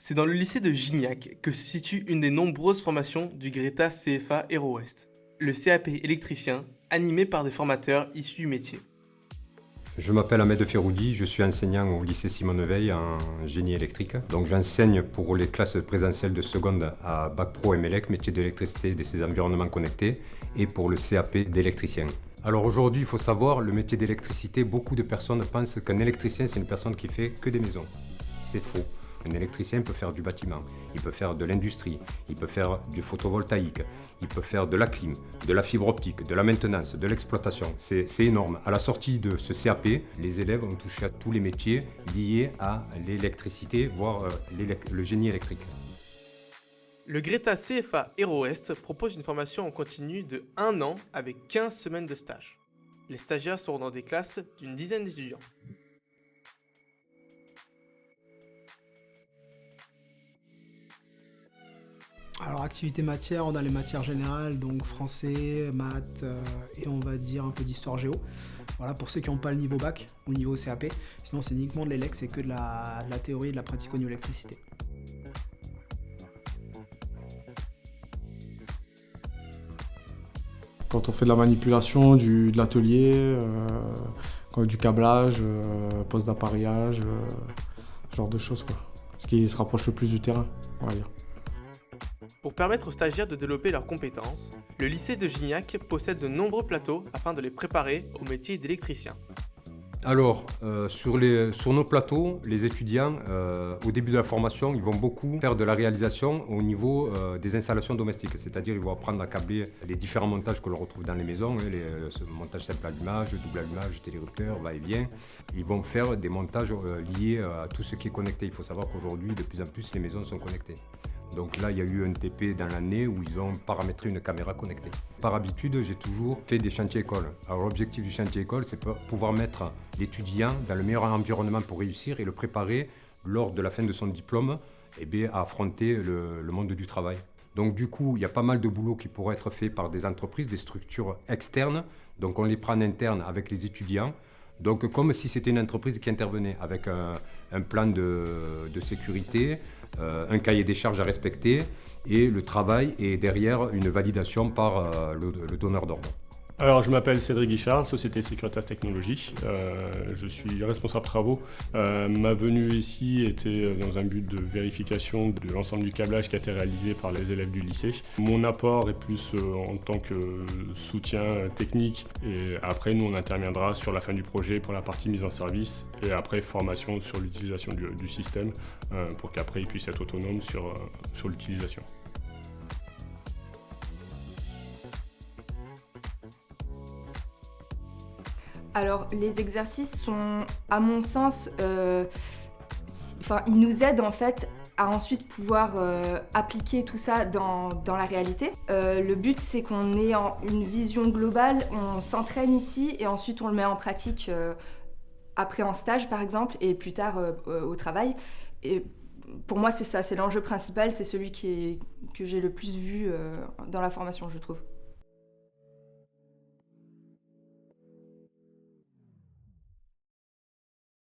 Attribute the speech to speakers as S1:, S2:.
S1: C'est dans le lycée de Gignac que se situe une des nombreuses formations du Greta CFA Aero-Ouest, le CAP électricien, animé par des formateurs issus du métier.
S2: Je m'appelle Ahmed Ferroudi, je suis enseignant au lycée Simone Veil en génie électrique. Donc j'enseigne pour les classes présentielles de seconde à Bac Pro MELEC, métier d'électricité et de ses environnements connectés, et pour le CAP d'électricien. Alors aujourd'hui, il faut savoir, le métier d'électricité, beaucoup de personnes pensent qu'un électricien, c'est une personne qui fait que des maisons. C'est faux. Un électricien peut faire du bâtiment, il peut faire de l'industrie, il peut faire du photovoltaïque, il peut faire de la clim, de la fibre optique, de la maintenance, de l'exploitation. C'est énorme. À la sortie de ce CAP, les élèves ont touché à tous les métiers liés à l'électricité, voire le génie électrique.
S1: Le Greta CFA Aero-Ouest propose une formation en continu de 1 an avec 15 semaines de stage. Les stagiaires seront dans des classes d'une dizaine d'étudiants.
S3: Alors, activité matière, on a les matières générales, donc français, maths et on va dire un peu d'histoire géo. Voilà, pour ceux qui n'ont pas le niveau bac ou le niveau CAP. Sinon, c'est uniquement de l'élec, c'est que de la théorie et de la pratique au niveau électricité.
S4: Quand on fait de la manipulation, de l'atelier, du câblage, poste d'appareillage, ce genre de choses, quoi. Ce qui se rapproche le plus du terrain, on va dire.
S1: Pour permettre aux stagiaires de développer leurs compétences, le lycée de Gignac possède de nombreux plateaux afin de les préparer au métier d'électricien.
S2: Alors, sur nos plateaux, les étudiants, au début de la formation, ils vont beaucoup faire de la réalisation au niveau des installations domestiques. C'est-à-dire ils vont apprendre à câbler les différents montages que l'on retrouve dans les maisons, ce montage simple allumage, double allumage, télérupteur, va-et-vient. Ils vont faire des montages liés à tout ce qui est connecté. Il faut savoir qu'aujourd'hui, de plus en plus, les maisons sont connectées. Donc là, il y a eu un TP dans l'année où ils ont paramétré une caméra connectée. Par habitude, j'ai toujours fait des chantiers écoles. Alors l'objectif du chantier école, c'est pouvoir mettre l'étudiant dans le meilleur environnement pour réussir et le préparer lors de la fin de son diplôme à affronter le monde du travail. Donc du coup, il y a pas mal de boulot qui pourrait être fait par des entreprises, des structures externes. Donc on les prend en interne avec les étudiants. Donc comme si c'était une entreprise qui intervenait avec un plan de sécurité, un cahier des charges à respecter et le travail est derrière une validation par le donneur d'ordre.
S5: Alors, je m'appelle Cédric Guichard, Société Securitas Technologies. Je suis responsable travaux. Ma venue ici était dans un but de vérification de l'ensemble du câblage qui a été réalisé par les élèves du lycée. Mon apport est plus en tant que soutien technique et après, nous, on interviendra sur la fin du projet pour la partie mise en service et après, formation sur l'utilisation du système pour qu'après, ils puissent être autonomes sur l'utilisation.
S6: Alors, les exercices sont, à mon sens, ils nous aident en fait à ensuite pouvoir appliquer tout ça dans la réalité. Le but, c'est qu'on ait une vision globale, on s'entraîne ici et ensuite on le met en pratique après en stage par exemple et plus tard au travail. Et pour moi, c'est ça, c'est l'enjeu principal, c'est celui que j'ai le plus vu dans la formation, je trouve.